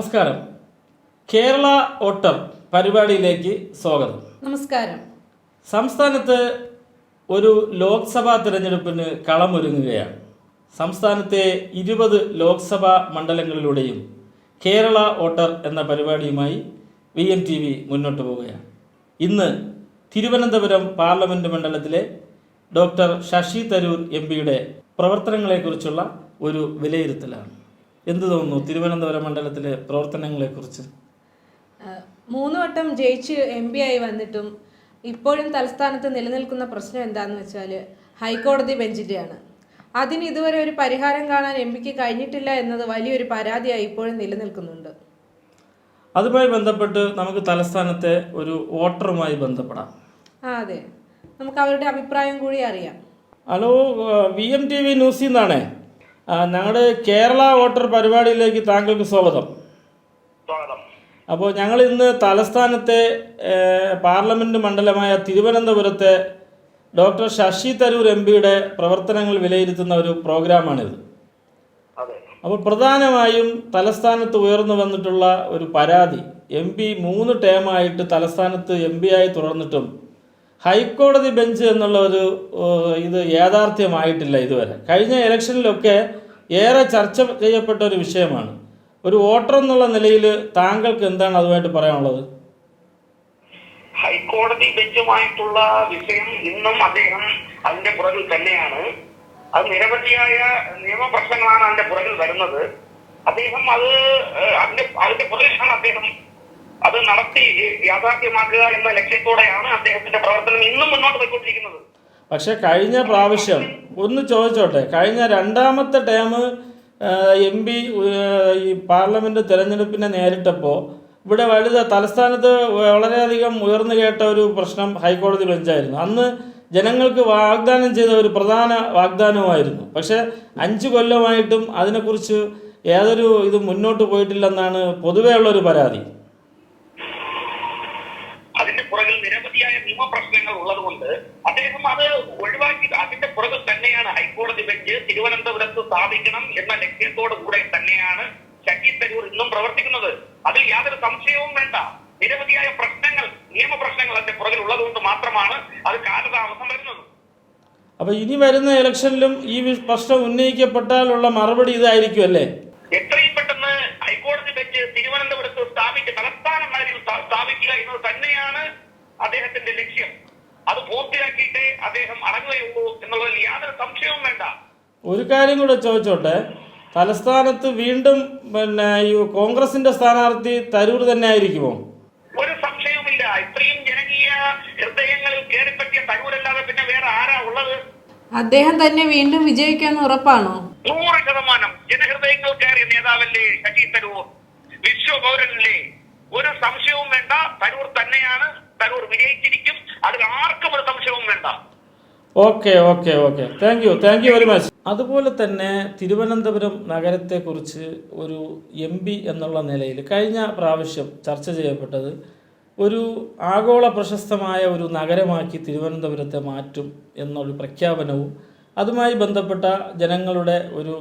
നമസ്കാരം. കേരള വോട്ടർ പരിപാടിയിലേക്ക് സ്വാഗതം. നമസ്കാരം. സംസ്ഥാനത്ത് ഒരു ലോക്സഭാ തിരഞ്ഞെടുപ്പിന് കളമൊരുങ്ങുകയാണ്. സംസ്ഥാനത്തെ 20 ലോക്സഭാ മണ്ഡലങ്ങളിലൂടെയും കേരള വോട്ടർ എന്ന പരിപാടിയുമായി VMTV മുന്നോട്ട് പോവുകയാണ്. ഇന്ന് തിരുവനന്തപുരം പാർലമെൻറ്റ് മണ്ഡലത്തിലെ ഡോക്ടർ ശശി തരൂർ MPയുടെ പ്രവർത്തനങ്ങളെക്കുറിച്ചുള്ള ഒരു വിലയിരുത്തലാണ്. എന്ത് തോന്നുന്നു തിരുവനന്തപുരം മണ്ഡലത്തിലെ പ്രവർത്തനങ്ങളെക്കുറിച്ച്? 3 വട്ടം ജയിച്ച് MP ആയി വന്നിട്ടും ഇപ്പോഴും തലസ്ഥാനത്ത് നിലനിൽക്കുന്ന പ്രശ്നം എന്താണെന്ന് വെച്ചാൽ ഹൈക്കോടതി ബെഞ്ചിൻ്റെയാണ്. അതിന് ഇതുവരെ ഒരു പരിഹാരം കാണാൻ MPക്ക് കഴിഞ്ഞിട്ടില്ല എന്നത് വലിയൊരു പരാതിയായി ഇപ്പോഴും നിലനിൽക്കുന്നുണ്ട്. അതുമായി ബന്ധപ്പെട്ട് നമുക്ക് തലസ്ഥാനത്തെ ഒരു വോട്ടറുമായി ബന്ധപ്പെടാം. അതെ, നമുക്ക് അവരുടെ അഭിപ്രായം കൂടി അറിയാം. ഹലോ, VMTV ന്യൂസിൽ നിന്നാണേ. ഞങ്ങളുടെ കേരള വോട്ടർ പരിപാടിയിലേക്ക് താങ്കൾക്ക് സ്വാഗതം. അപ്പോൾ ഞങ്ങൾ ഇന്ന് തലസ്ഥാനത്തെ പാർലമെൻറ്റ് മണ്ഡലമായ തിരുവനന്തപുരത്തെ ഡോക്ടർ ശശി തരൂർ MPയുടെ പ്രവർത്തനങ്ങൾ വിലയിരുത്തുന്ന ഒരു പ്രോഗ്രാമാണിത്. അപ്പോൾ പ്രധാനമായും തലസ്ഥാനത്ത് ഉയർന്നു വന്നിട്ടുള്ള ഒരു പരാതി, MP 3 ടേമായിട്ട് തലസ്ഥാനത്ത് MP ആയി തുടർന്നിട്ടും ഹൈക്കോടതി ബെഞ്ച് എന്നുള്ള ഒരു ഇത് യാഥാർത്ഥ്യമായിട്ടില്ല ഇതുവരെ. കഴിഞ്ഞ ഇലക്ഷനിലൊക്കെ ഏറെ ചർച്ച ചെയ്യപ്പെട്ട ഒരു വിഷയമാണ്. ഒരു വോട്ടർ എന്നുള്ള നിലയിൽ താങ്കൾക്ക് എന്താണ് അതുമായിട്ട് പറയാനുള്ളത്? ഹൈക്കോടതി ബെഞ്ചുമായിട്ടുള്ള വിഷയം ഇന്നും അദ്ദേഹം അതിന്റെ പുറകിൽ തന്നെയാണ്. അത് നിരവധിയായ നിയമപ്രശ്നങ്ങളാണ് അതിന്റെ പുറകിൽ വരുന്നത്. അദ്ദേഹം അതിന്റെ പുറകിലാണ് അദ്ദേഹം അത് നടത്തി യാഥാർത്ഥ്യമാക്കുക എന്ന ലക്ഷ്യത്തോടെയാണ് അദ്ദേഹത്തിന്റെ പ്രവർത്തനം ഇന്നും മുന്നോട്ട് പോയിക്കൊണ്ടിരിക്കുന്നത്. പക്ഷെ കഴിഞ്ഞ പ്രാവശ്യം ഒന്ന് ചോദിച്ചോട്ടെ, കഴിഞ്ഞ 2ാമത്തെ ടേം MP ഈ പാർലമെൻറ്റ് തിരഞ്ഞെടുപ്പിനെ നേരിട്ടപ്പോൾ ഇവിടെ തലസ്ഥാനത്ത് വളരെയധികം ഉയർന്നു കേട്ട ഒരു പ്രശ്നം ഹൈക്കോടതി ബെഞ്ചായിരുന്നു. അന്ന് ജനങ്ങൾക്ക് വാഗ്ദാനം ചെയ്ത ഒരു പ്രധാന വാഗ്ദാനമായിരുന്നു. പക്ഷേ 5 കൊല്ലമായിട്ടും അതിനെക്കുറിച്ച് യാതൊരു ഇത് മുന്നോട്ട് പോയിട്ടില്ലെന്നാണ് പൊതുവേ ഉള്ളൊരു പരാതി. അതിന്റെ പുറകിൽ നിരവധിയായ നിയമപ്രശ്നങ്ങൾ ഉള്ളതുകൊണ്ട് അദ്ദേഹം അത് ഒഴിവാക്കി അതിന്റെ പുറകിൽ തന്നെയാണ് ഹൈക്കോടതി ബെഞ്ച് തിരുവനന്തപുരത്ത് സ്ഥാപിക്കണം എന്ന ലക്ഷ്യത്തോടു കൂടെ തന്നെയാണ് ശശി തരൂർ ഇന്നും പ്രവർത്തിക്കുന്നത്. അതിൽ യാതൊരു സംശയവും വേണ്ട. നിരവധിയായ പ്രശ്നങ്ങൾ, നിയമപ്രശ്നങ്ങൾ അതിന്റെ പുറകിൽ ഉള്ളതുകൊണ്ട് മാത്രമാണ് അത് കാലതാമസം വരുന്നത്. അപ്പൊ ഇനി വരുന്ന ഇലക്ഷനിലും ഈ പ്രശ്നം ഉന്നയിക്കപ്പെട്ടാലുള്ള മറുപടി ഇതായിരിക്കും അല്ലേ? എത്രയും പെട്ടെന്ന് ഹൈക്കോടതി ബെഞ്ച് തിരുവനന്തപുരത്ത് തലസ്ഥാന നഗരിയിൽ സ്ഥാപിക്കുക എന്നത് തന്നെയാണ് അദ്ദേഹത്തിന്റെ ലക്ഷ്യം. അത് പൂർത്തിയാക്കിയിട്ടേ അദ്ദേഹം അടങ്ങുകയുള്ളൂ എന്നുള്ളതിൽ യാതൊരു സംശയവും വേണ്ട. ഒരു കാര്യം കൂടെ ചോദിച്ചോട്ടെ, തലസ്ഥാനത്ത് വീണ്ടും ഈ കോൺഗ്രസിന്റെ സ്ഥാനാർത്ഥി തരൂർ തന്നെ ആയിരിക്കുമോ? ഒരു സംശയവുമില്ല. ഇത്രയും ജനകീയ ഹൃദയങ്ങളിൽ കയറിപ്പറ്റിയ തരൂരല്ലാതെ പിന്നെ വേറെ ആരാ ഉള്ളത്? അദ്ദേഹം തന്നെ വീണ്ടും വിജയിക്കാന്ന് ഉറപ്പാണോ? 100% ജനഹൃദയങ്ങൾ കയറിയ നേതാവല്ലേ ശശി തരൂർ, വിശ്വപൗരനല്ലേ? ഒരു സംശയവും വേണ്ട. തരൂർ തന്നെയാണ്. തരൂർ വിജയിച്ചിരിക്കും. അതിൽ ആർക്കും ഒരു സംശയവും വേണ്ട. Okay, thank you very much. അതുപോലെ തന്നെ തിരുവനന്തപുരം നഗരത്തെക്കുറിച്ച് ഒരു MP എന്നുള്ള നിലയിൽ കഴിഞ്ഞ പ്രാവശ്യം ചർച്ച ചെയ്യപ്പെട്ടത് ഒരു ആഗോള പ്രശസ്തമായ ഒരു നഗരമാക്കി തിരുവനന്തപുരത്തെ മാറ്റും എന്നൊരു പ്രഖ്യാപനവും അതുമായി ബന്ധപ്പെട്ട ജനങ്ങളുടെ ഒരു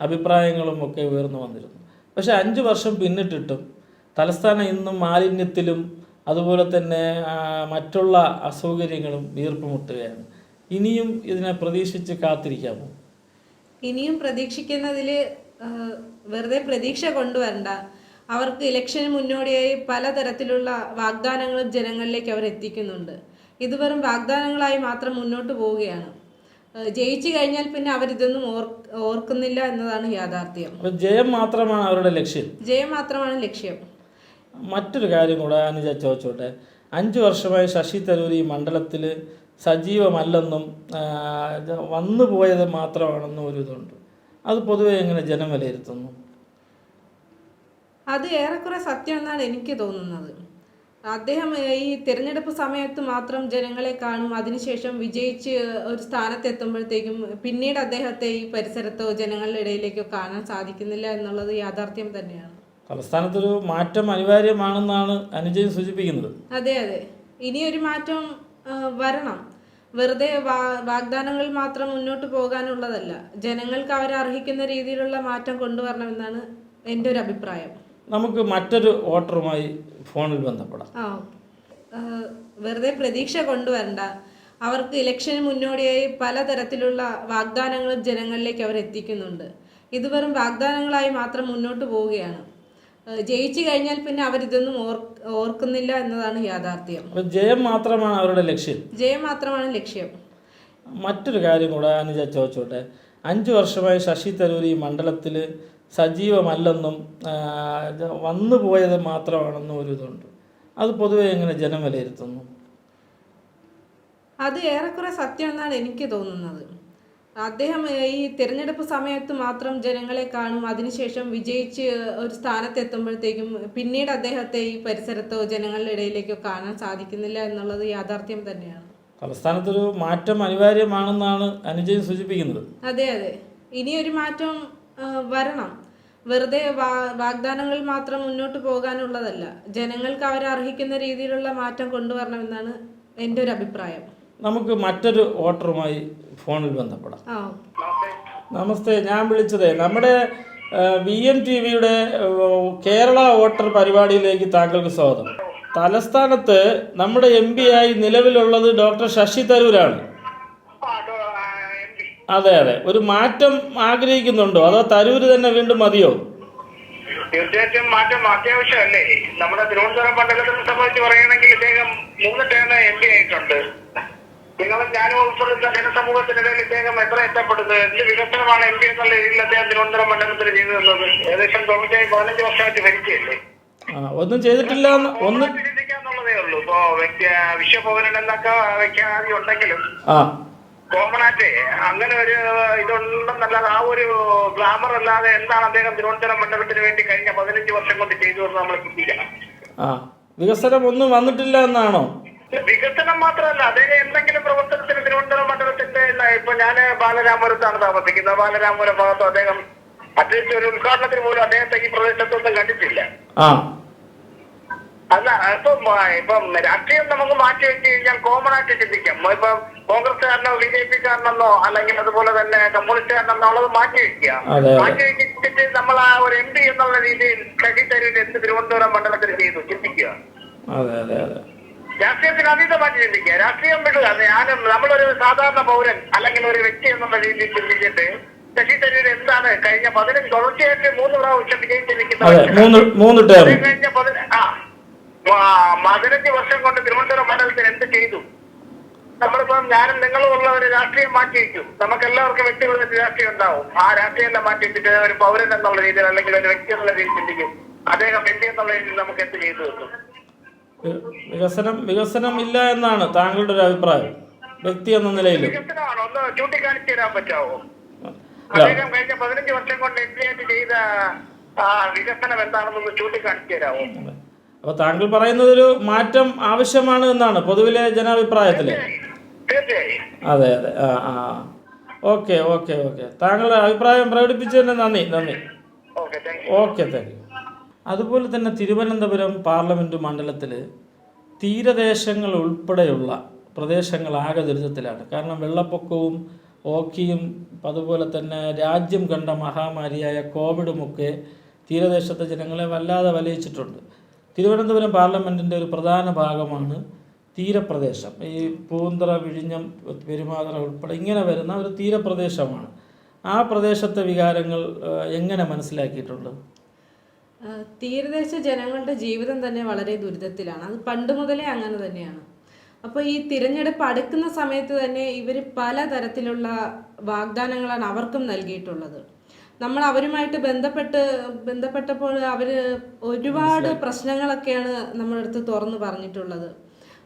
അഭിപ്രായങ്ങളും ഒക്കെ ഉയർന്നു വന്നിരുന്നു. പക്ഷേ 5 വർഷം പിന്നിട്ടിട്ടും തലസ്ഥാനം ഇന്നും മാലിന്യത്തിലും അതുപോലെ തന്നെ മറ്റുള്ള അസൗകര്യങ്ങളും വീർപ്പുമുട്ടുകയാണ്. ഇനിയും ഇതിനെ പ്രതീക്ഷിച്ച് കാത്തിരിക്കാമോ? ഇനിയും പ്രതീക്ഷിക്കുന്നതിൽ വെറുതെ പ്രതീക്ഷ കൊണ്ടുവരണ്ട. അവർക്ക് ഇലക്ഷന് മുന്നോടിയായി പലതരത്തിലുള്ള വാഗ്ദാനങ്ങളും ജനങ്ങളിലേക്ക് അവർ എത്തിക്കുന്നുണ്ട്. ഇത് വെറും വാഗ്ദാനങ്ങളായി മാത്രം മുന്നോട്ട് പോവുകയാണ്. ജയിച്ചു കഴിഞ്ഞാൽ പിന്നെ അവരിതൊന്നും ഓർക്കുന്നില്ല എന്നതാണ് യാഥാർത്ഥ്യം. ജയം മാത്രമാണ് അവരുടെ ലക്ഷ്യം. ജയം മാത്രമാണ് ലക്ഷ്യം. മറ്റൊരു കാര്യം കൂടെ അനുജ ചോദിച്ചോട്ടെ, 5 വർഷമായി ശശി തരൂർ ഈ മണ്ഡലത്തിൽ സജീവമല്ലെന്നും വന്നു പോയത് മാത്രമാണെന്നും ഒരു ഇതുണ്ട്. അത് പൊതുവെ എങ്ങനെ ജനം വിലയിരുത്തുന്നു? അത് ഏറെക്കുറെ സത്യം എന്നാണ് എനിക്ക് തോന്നുന്നത്. അദ്ദേഹം ഈ തിരഞ്ഞെടുപ്പ് സമയത്ത് മാത്രം ജനങ്ങളെ കാണും. അതിനുശേഷം വിജയിച്ച് ഒരു സ്ഥാനത്തെത്തുമ്പോഴത്തേക്കും പിന്നീട് അദ്ദേഹത്തെ ഈ പരിസരത്തോ ജനങ്ങളുടെ ഇടയിലേക്കോ കാണാൻ സാധിക്കുന്നില്ല എന്നുള്ളത് യാഥാർത്ഥ്യം തന്നെയാണ്. തലസ്ഥാനത്തൊരു മാറ്റം അനിവാര്യമാണെന്നാണ് അനുജയും സൂചിപ്പിക്കുന്നത്. അതെ, ഇനിയൊരു മാറ്റം വരണം. വെറുതെ വാഗ്ദാനങ്ങൾ മാത്രം മുന്നോട്ട് പോകാനുള്ളതല്ല. ജനങ്ങൾക്ക് അവരർഹിക്കുന്ന രീതിയിലുള്ള മാറ്റം കൊണ്ടുവരണമെന്നാണ് എൻ്റെ ഒരു അഭിപ്രായം. നമുക്ക് മറ്റൊരു വോട്ടറുമായി ഫോണിൽ ബന്ധപ്പെടാം. വെറുതെ പ്രതീക്ഷ കൊണ്ടുവരണ്ട. അവർക്ക് ഇലക്ഷന് മുന്നോടിയായി പലതരത്തിലുള്ള വാഗ്ദാനങ്ങളും ജനങ്ങളിലേക്ക് അവർ എത്തിക്കുന്നുണ്ട്. ഇത് വെറും വാഗ്ദാനങ്ങളായി മാത്രം മുന്നോട്ട് പോവുകയാണ്. ജയിച്ചു കഴിഞ്ഞാൽ പിന്നെ അവരിതൊന്നും ഓർക്കുന്നില്ല എന്നതാണ് യാഥാർത്ഥ്യം. ജയം മാത്രമാണ് അവരുടെ ലക്ഷ്യം. ജയം മാത്രമാണ് ലക്ഷ്യം. മറ്റൊരു കാര്യം കൂടെ അനുജ ചോദിച്ചോട്ടെ. 5 വർഷമായി ശശി തരൂർ ഈ മണ്ഡലത്തിൽ സജീവമല്ലെന്നും വന്നു പോയത് മാത്രമാണെന്നും ഒരു ഇതുണ്ട്. അത് പൊതുവെ എങ്ങനെ ജനം വിലയിരുത്തുന്നു? അത് ഏറെക്കുറെ സത്യം എന്നാണ് എനിക്ക് തോന്നുന്നത്. അദ്ദേഹം ഈ തിരഞ്ഞെടുപ്പ് സമയത്ത് മാത്രം ജനങ്ങളെ കാണും, അതിനുശേഷം വിജയിച്ച് ഒരു സ്ഥാനത്തെത്തുമ്പോഴത്തേക്കും പിന്നീട് അദ്ദേഹത്തെ ഈ പരിസരത്തോ ജനങ്ങളുടെ ഇടയിലേക്കോ കാണാൻ സാധിക്കുന്നില്ല എന്നുള്ളത് യാഥാർത്ഥ്യം തന്നെയാണ്. തലസ്ഥാനത്തൊരു മാറ്റം അനിവാര്യമാണെന്നാണ് അനുജയും സൂചിപ്പിക്കുന്നത്. അതെ അതെ, ഇനിയൊരു മാറ്റം വരണം. വെറുതെ വാഗ്ദാനങ്ങൾ മാത്രം മുന്നോട്ട് പോകാനുള്ളതല്ല. ജനങ്ങൾക്ക് അവരർഹിക്കുന്ന രീതിയിലുള്ള മാറ്റം കൊണ്ടുവരണമെന്നാണ് എൻ്റെ ഒരു അഭിപ്രായം. നമുക്ക് മറ്റൊരു വോട്ടറുമായി ഫോണിൽ ബന്ധപ്പെടാം. നമസ്തേ, ഞാൻ വിളിച്ചതേ നമ്മുടെ VMTVയുടെ കേരള വോട്ടർ പരിപാടിയിലേക്ക് താങ്കൾക്ക് സ്വാഗതം. തലസ്ഥാനത്ത് നമ്മുടെ MP ആയി നിലവിലുള്ളത് ഡോക്ടർ ശശി തരൂരാണ്. അതെ അതെ, ഒരു മാറ്റം ആഗ്രഹിക്കുന്നുണ്ടോ അതോ തരൂര് തന്നെ വീണ്ടും മതിയോ? തീർച്ചയായിട്ടും മാറ്റം അത്യാവശ്യമല്ലേ. നമ്മുടെ തിരുവനന്തപുരം മണ്ഡലത്തിനെ സംബന്ധിച്ച് പറയുകയാണെങ്കിൽ ഇദ്ദേഹം 3 ടേം MP ആയിട്ടുണ്ട്. നിങ്ങളും ഞാനും ഉൾപ്പെടുന്ന ജനസമൂഹത്തിനിടയിൽ ഇദ്ദേഹം എത്ര എത്തപ്പെടുന്നത്, എന്ത് വികസനമാണ് MP എന്നുള്ള രീതിയിൽ അദ്ദേഹം തിരുവനന്തപുരം മണ്ഡലത്തിൽ ചെയ്തു തന്നത്? ഏകദേശം 15 വർഷമായിട്ട് ഭരിക്കുകയല്ലേ. ഒന്നും ചെയ്തിട്ടില്ല, ഒന്നും ചിന്തിക്കാന്നുള്ളതേ ഉള്ളൂ. ഇപ്പോ വിശ്വഭവനൻ എന്നൊക്കെ വ്യക്തി ഉണ്ടെങ്കിലും കോമൺ ആയിട്ട് അങ്ങനെ ഒരു ഇതുണ്ടെന്നല്ലാതെ ആ ഒരു ഗ്ലാമർ അല്ലാതെ എന്താണ് അദ്ദേഹം തിരുവനന്തപുരം മണ്ഡലത്തിന് വേണ്ടി കഴിഞ്ഞ 15 വർഷം കൊണ്ട് ചെയ്തു എന്ന് നമ്മൾ ചിന്തിക്കണം. വികസനം ഒന്നും വന്നിട്ടില്ല എന്നാണോ? വികസനം മാത്രമല്ല, അദ്ദേഹം എന്തെങ്കിലും പ്രവർത്തനത്തിന് തിരുവനന്തപുരം മണ്ഡലത്തിന്റെ ഇപ്പൊ ഞാൻ ബാലരാമപുരത്താണ് താമസിക്കുന്നത്. ബാലരാമപുരം ഭാഗത്ത് അദ്ദേഹം അറ്റ്ലീസ്റ്റ് ഒരു ഉദ്ഘാടനത്തിന് പോലും അദ്ദേഹത്തെ ഈ പ്രദേശത്തൊന്നും കണ്ടിട്ടില്ല. അല്ല, ഇപ്പം രാഷ്ട്രീയം നമുക്ക് മാറ്റി വെച്ച് കഴിഞ്ഞാൽ കോമൺ ആയിട്ട് ചിന്തിക്കാം. ഇപ്പം കോൺഗ്രസ്സുകാരനോ BJP-കാരനെന്നോ അല്ലെങ്കിൽ അതുപോലെ തന്നെ കമ്മ്യൂണിസ്റ്റുകാരനെന്നോ ഉള്ളത് മാറ്റി വെക്കുക. മാറ്റി വെച്ചിട്ട് നമ്മൾ ആ ഒരു MP എന്നുള്ള രീതിയിൽ ശശി തരൂർ എന്ത് തിരുവനന്തപുരം മണ്ഡലത്തിൽ ചെയ്തു ചിന്തിക്കുക. രാഷ്ട്രീയത്തിന് അതീതമായിട്ട് ചിന്തിക്കുക, രാഷ്ട്രീയം വിടുക. നമ്മളൊരു സാധാരണ പൗരൻ അല്ലെങ്കിൽ ഒരു വ്യക്തി എന്നുള്ള രീതിയിൽ ചിന്തിച്ചിട്ട് ശശി തരൂർ എന്താണ് കഴിഞ്ഞ 15 തുടർച്ചയായിട്ട് 3 പ്രാവശ്യം വിജയിച്ചിരിക്കുന്നത്. കഴിഞ്ഞ 15 വർഷം കൊണ്ട് തിരുവനന്തപുരം മണ്ഡലത്തിൽ എന്ത് ചെയ്തു? നമ്മളിപ്പം ഞാനും നിങ്ങളും ഉള്ള ഒരു രാഷ്ട്രീയം മാറ്റി വയ്ക്കും. നമുക്ക് എല്ലാവർക്കും വ്യക്തികളുടെ രാഷ്ട്രീയം ഉണ്ടാവും. ആ രാഷ്ട്രീയം എല്ലാം മാറ്റി വെച്ചിട്ട് ഒരു പൗരൻ എന്നുള്ള രീതിയിൽ അല്ലെങ്കിൽ ഒരു വ്യക്തി എന്നുള്ള രീതിയിൽ ചിന്തിക്കും. അദ്ദേഹം MP എന്നുള്ള രീതിയിൽ നമുക്ക് എന്ത് ചെയ്തു വെക്കും? വികസനം ഇല്ല എന്നാണ് താങ്കളുടെ ഒരു അഭിപ്രായം വ്യക്തി എന്ന നിലയിൽ? വികസനമാണോ ഒന്ന് ചൂണ്ടിക്കാണിച്ചു തരാൻ പറ്റാവോ? അദ്ദേഹം കഴിഞ്ഞ 15 വർഷം കൊണ്ട് MP ആയിട്ട് ചെയ്ത വികസനം എന്താണെന്നൊന്ന് ചൂണ്ടിക്കാണിച്ചു തരാമോ? അപ്പൊ താങ്കൾ പറയുന്നത് ഒരു മാറ്റം ആവശ്യമാണ് എന്നാണ് പൊതുവിലെ ജനാഭിപ്രായത്തില്? അതെ അതെ, ഓക്കെ ഓക്കെ ഓക്കെ, താങ്കളുടെ അഭിപ്രായം പ്രകടിപ്പിച്ചതിന് നന്ദി. Okay, thank you. അതുപോലെ തന്നെ തിരുവനന്തപുരം പാർലമെൻറ്റ് മണ്ഡലത്തിൽ തീരദേശങ്ങൾ ഉൾപ്പെടെയുള്ള പ്രദേശങ്ങൾ ആകെ ദുരിതത്തിലാണ്. കാരണം വെള്ളപ്പൊക്കവും ഓക്കിയും അതുപോലെ തന്നെ രാജ്യം കണ്ട മഹാമാരിയായ കോവിഡുമൊക്കെ തീരദേശത്തെ ജനങ്ങളെ വല്ലാതെ വലയിച്ചിട്ടുണ്ട്. തിരുവനന്തപുരം പാർലമെൻറ്റിൻ്റെ ഒരു പ്രധാന ഭാഗമാണ് തീരപ്രദേശം. ഈ പൂന്തറ, വിഴിഞ്ഞം, പെരുമാതുറ ഉൾപ്പെടെ ഇങ്ങനെ വരുന്ന ഒരു തീരപ്രദേശമാണ്. ആ പ്രദേശത്തെ വികാരങ്ങൾ എങ്ങനെ മനസ്സിലാക്കിയിട്ടുണ്ട്? തീരദേശ ജനങ്ങളുടെ ജീവിതം തന്നെ വളരെ ദുരിതത്തിലാണ്. അത് പണ്ട് മുതലേ അങ്ങനെ തന്നെയാണ്. അപ്പോൾ ഈ തിരഞ്ഞെടുപ്പ് അടുക്കുന്ന സമയത്ത് തന്നെ ഇവർ പലതരത്തിലുള്ള വാഗ്ദാനങ്ങളാണ് അവർക്കും നൽകിയിട്ടുള്ളത്. നമ്മൾ അവരുമായിട്ട് ബന്ധപ്പെട്ടപ്പോൾ അവർ ഒരുപാട് പ്രശ്നങ്ങളൊക്കെയാണ് നമ്മുടെ അടുത്ത് തുറന്നു പറഞ്ഞിട്ടുള്ളത്.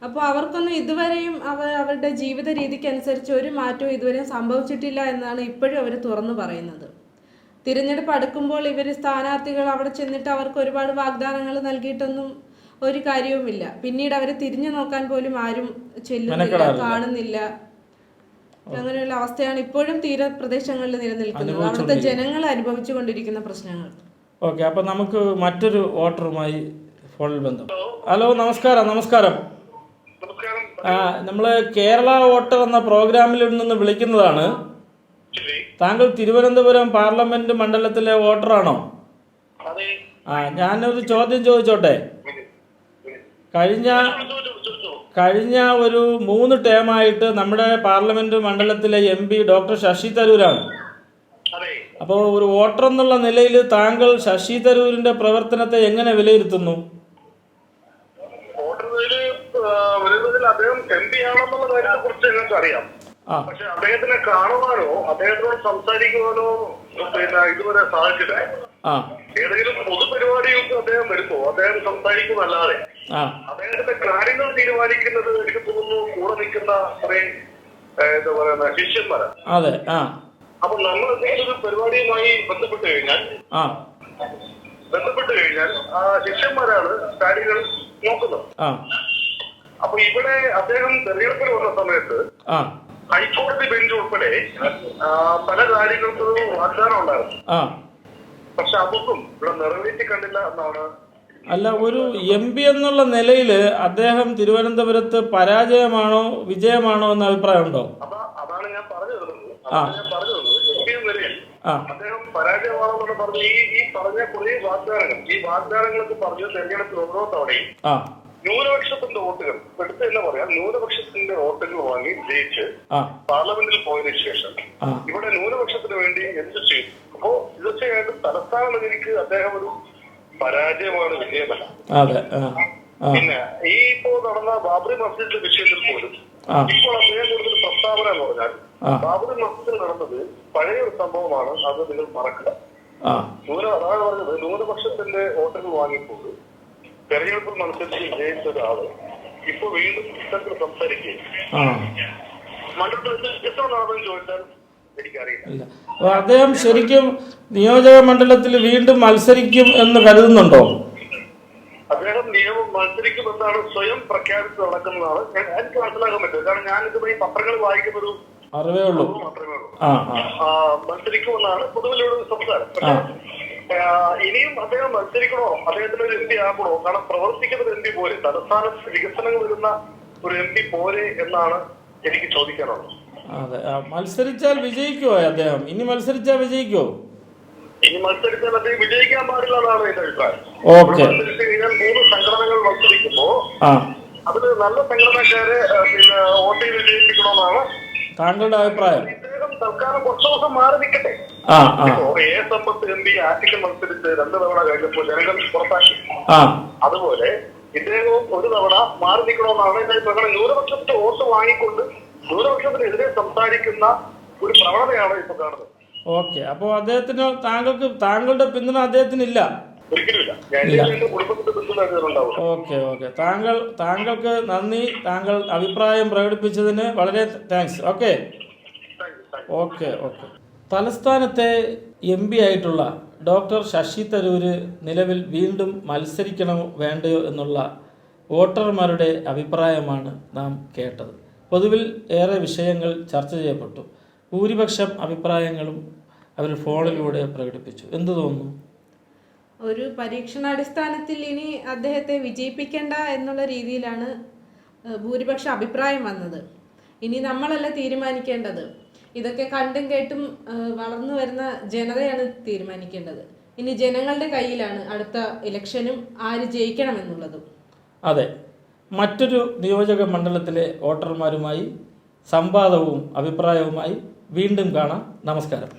അപ്പോൾ അവർക്കൊന്നും ഇതുവരെയും അവരുടെ ജീവിത രീതിക്കനുസരിച്ച് ഒരു മാറ്റവും ഇതുവരെയും സംഭവിച്ചിട്ടില്ല എന്നാണ് ഇപ്പോഴും അവർ തുറന്നു പറയുന്നത്. തിരഞ്ഞെടുപ്പ് അടുക്കുമ്പോൾ ഇവർ സ്ഥാനാർത്ഥികൾ അവിടെ ചെന്നിട്ട് അവർക്ക് ഒരുപാട് വാഗ്ദാനങ്ങൾ നൽകിയിട്ടൊന്നും ഒരു കാര്യവുമില്ല. പിന്നീട് അവരെ തിരിഞ്ഞു നോക്കാൻ പോലും ആരും ചെല്ലുന്നില്ല, കാണുന്നില്ല. അങ്ങനെയുള്ള അവസ്ഥയാണ് ഇപ്പോഴും തീരപ്രദേശങ്ങളിൽ നിലനിൽക്കുന്നത്, അവിടുത്തെ ജനങ്ങൾ അനുഭവിച്ചു കൊണ്ടിരിക്കുന്ന പ്രശ്നങ്ങൾ. ഓക്കെ, അപ്പം നമുക്ക് മറ്റൊരു വോട്ടറുമായി ഫോണിൽ ബന്ധം. ഹലോ, നമസ്കാരം. നമ്മൾ കേരള വോട്ടർ എന്ന പ്രോഗ്രാമിൽ നിന്ന് വിളിക്കുന്നതാണ്. താങ്കൾ തിരുവനന്തപുരം പാർലമെന്റ് മണ്ഡലത്തിലെ വോട്ടറാണോ? ഞാനൊരു ചോദ്യം ചോദിച്ചോട്ടെ. കഴിഞ്ഞ ഒരു 3 ടേമായിട്ട് നമ്മുടെ പാർലമെന്റ് മണ്ഡലത്തിലെ MP ഡോക്ടർ ശശി തരൂരാണ്. അപ്പോൾ ഒരു വോട്ടർ എന്നുള്ള നിലയിൽ താങ്കൾ ശശി തരൂരിന്റെ പ്രവർത്തനത്തെ എങ്ങനെ വിലയിരുത്തുന്നു? അദ്ദേഹം MP ആണെന്നുള്ള കാര്യത്തെ കുറിച്ച് ഞങ്ങൾക്ക് അറിയാം. പക്ഷെ അദ്ദേഹത്തിനെ കാണുവാനോ അദ്ദേഹത്തിനോട് സംസാരിക്കുവാനോ ഇതുവരെ സാധിച്ചില്ല. ഏതെങ്കിലും പൊതുപരിപാടികൾക്ക് അദ്ദേഹം വരുമ്പോ അദ്ദേഹം സംസാരിക്കുന്നല്ലാതെ അദ്ദേഹത്തിന്റെ കാര്യങ്ങൾ തീരുമാനിക്കുന്നത് എനിക്ക് തോന്നുന്നു കൂടെ നിൽക്കുന്ന കുറെ എന്താ പറയുന്ന ശിഷ്യന്മാരാണ്. അതെ. അപ്പൊ നമ്മൾ എന്തെങ്കിലും ഒരു പരിപാടിയുമായി ബന്ധപ്പെട്ട് കഴിഞ്ഞാൽ ആ ശിഷ്യന്മാരാണ് കാര്യങ്ങൾ നോക്കുന്നത്. അപ്പൊ ഇവിടെ അദ്ദേഹം തെരഞ്ഞെടുപ്പിൽ വന്ന സമയത്ത് ഹൈക്കോടതി ബെഞ്ച് ഉൾപ്പെടെ പല കാര്യങ്ങൾക്കും വാഗ്ദാനം ഉണ്ടായിരുന്നു. പക്ഷെ അതൊന്നും ഇവിടെ നിറവേറ്റി കണ്ടില്ല എന്നാണ്. അല്ല, ഒരു MP എന്നുള്ള നിലയിൽ അദ്ദേഹം തിരുവനന്തപുരത്ത് പരാജയമാണോ വിജയമാണോ എന്ന അഭിപ്രായമുണ്ടോ? അതാണ് ഞാൻ പറഞ്ഞു തരുന്നത്. MP എന്ന നിലയിൽ അദ്ദേഹം പരാജയമാണെന്ന് പറഞ്ഞ് ഈ പറഞ്ഞ കുറേ വാഗ്ദാനങ്ങൾ, ഈ വാഗ്ദാനങ്ങളൊക്കെ പറഞ്ഞ് തെരഞ്ഞെടുപ്പിൽ ഓരോ തവണയും ന്യൂനപക്ഷത്തിന്റെ വോട്ടുകൾ എടുത്ത് തന്നെ പറയാം, ന്യൂനപക്ഷത്തിന്റെ വോട്ടുകൾ വാങ്ങി ജയിച്ച് പാർലമെന്റിൽ പോയതിനു ശേഷം ഇവിടെ ന്യൂനപക്ഷത്തിന് വേണ്ടി എന്ത് ചെയ്തു? അപ്പോ തീർച്ചയായിട്ടും തലസ്ഥാന നഗരിക്ക് അദ്ദേഹം ഒരു പരാജയമാണ്, വിജയമല്ല. പിന്നെ ഈ ഇപ്പോ നടന്ന ബാബറി മസ്ജിദിന്റെ വിഷയത്തിൽ പോലും ഇപ്പോൾ അദ്ദേഹം കൊടുത്തൊരു പ്രസ്താവന എന്ന് പറഞ്ഞാൽ ബാബറി മസ്ജിദിൽ നടന്നത് പഴയ ഒരു സംഭവമാണ്, അത് നിങ്ങൾ മറക്കുക. അതാണ് പറഞ്ഞത്, ന്യൂനപക്ഷത്തിന്റെ വോട്ടുകൾ വാങ്ങിപ്പോൾ തെരഞ്ഞെടുപ്പിൽ മത്സരിച്ച് ജയിച്ച ഒരാള് ഇപ്പൊ വീണ്ടും ഇത്തരത്തിൽ സംസാരിക്കുകയും മണ്ഡലത്തിൽ എത്ര നടന്നെന്ന് ചോദിച്ചാൽ എനിക്കറിയില്ല. അദ്ദേഹം ശരിക്കും നിയോജക മണ്ഡലത്തിൽ വീണ്ടും മത്സരിക്കും എന്ന് കരുതുന്നുണ്ടോ? അദ്ദേഹം മത്സരിക്കുമെന്നാണ് സ്വയം പ്രഖ്യാപിച്ച് നടക്കുന്നതാണ് എനിക്ക് മനസ്സിലാക്കാൻ പറ്റും. കാരണം ഞാൻ ഇതുവരെ ഈ പത്രങ്ങൾ വായിക്കുന്നൊരു അറിവേ ഉള്ളൂ. മാത്രമേ ഉള്ളൂ. മത്സരിക്കുമെന്നാണ് പൊതുവിലുള്ള സംസാരം. പക്ഷേ ഇനിയും അദ്ദേഹം മത്സരിക്കണോ, അദ്ദേഹത്തിന് ഒരു MP ആകണോ? കാരണം പ്രവർത്തിക്കുന്ന ഒരു MP പോലെ, തലസ്ഥാനത്ത് വികസനങ്ങൾ വരുന്ന ഒരു MP പോലെ എന്നാണ് എനിക്ക് ചോദിക്കാനുള്ളത്. അതെ, മത്സരിച്ചാൽ വിജയിക്കുമോ അദ്ദേഹം? ഇനി മത്സരിച്ചാൽ വിജയിക്കുമോ? ഇനി മത്സരിച്ചാൽ അദ്ദേഹം വിജയിക്കാൻ പാടില്ല എന്നാണ് എന്റെ അഭിപ്രായം. മത്സരിച്ച് കഴിഞ്ഞാൽ 3 സംഘടനകൾ മത്സരിക്കുമ്പോ അതിൽ നല്ല സംഘടനക്കാരെ പിന്നെ വോട്ട് ചെയ്ത് വിജയിപ്പിക്കണമെന്നാണ് താങ്കളുടെ അഭിപ്രായം. ഇദ്ദേഹം തൽക്കാലം കുറച്ചു ദിവസം മാറി നിൽക്കട്ടെ. സമ്പത്ത് MP ആറ്റിക്കൽ മത്സരിച്ച് 2 തവണ കഴിഞ്ഞപ്പോൾ ജനങ്ങൾ പുറത്താക്കി. അതുപോലെ ഇദ്ദേഹവും ഒരു തവണ മാറി നിൽക്കണമെന്നാണ് എന്റെ അഭിപ്രായം. ന്യൂനപക്ഷത്തിന്റെ വോട്ട് വാങ്ങിക്കൊണ്ട് ന്യൂനപക്ഷത്തിനെതിരെ സംസാരിക്കുന്ന ഒരു പ്രവണതയാണ് ഇപ്പൊ കാണുന്നത്. ഓക്കെ, അപ്പോൾ അദ്ദേഹത്തിന് താങ്കളുടെ പിന്തുണ അദ്ദേഹത്തിനില്ല? ഒരിക്കലുമില്ല. എന്റെ കുടുംബത്തിന്റെ പിന്തുണ ഉണ്ടാവും. ഓക്കെ, താങ്കൾക്ക് നന്ദി. താങ്കൾ അഭിപ്രായം പ്രകടിപ്പിച്ചതിന് വളരെ താങ്ക്സ്. ഓക്കെ. തലസ്ഥാനത്തെ MP ആയിട്ടുള്ള ഡോക്ടർ ശശി തരൂര് നിലവിൽ വീണ്ടും മത്സരിക്കണമോ വേണ്ടയോ എന്നുള്ള വോട്ടർമാരുടെ അഭിപ്രായമാണ് നാം കേട്ടത്. പൊതുവിൽ ഏറെ വിഷയങ്ങൾ ചർച്ച ചെയ്യപ്പെട്ടു. ഭൂരിപക്ഷം അഭിപ്രായങ്ങളും അവർ ഫോണിലൂടെ പ്രകടിപ്പിച്ചു. എന്തു തോന്നുന്നു? ഒരു പരീക്ഷണാടിസ്ഥാനത്തിൽ ഇനി അദ്ദേഹത്തെ വിജയിപ്പിക്കേണ്ട എന്നുള്ള രീതിയിലാണ് ഭൂരിപക്ഷ അഭിപ്രായം വന്നത്. ഇനി നമ്മളല്ല തീരുമാനിക്കേണ്ടത്. ഇതൊക്കെ കണ്ടും കേട്ടും വളർന്നു വരുന്ന ജനതയാണ് തീരുമാനിക്കേണ്ടത്. ഇനി ജനങ്ങളുടെ കയ്യിലാണ് അടുത്ത ഇലക്ഷനും ആര് ജയിക്കണമെന്നുള്ളതും. അതെ, മറ്റൊരു നിയോജക മണ്ഡലത്തിലെ വോട്ടർമാരുമായി സംവാദവും അഭിപ്രായവുമായി വീണ്ടും കാണാം. നമസ്കാരം.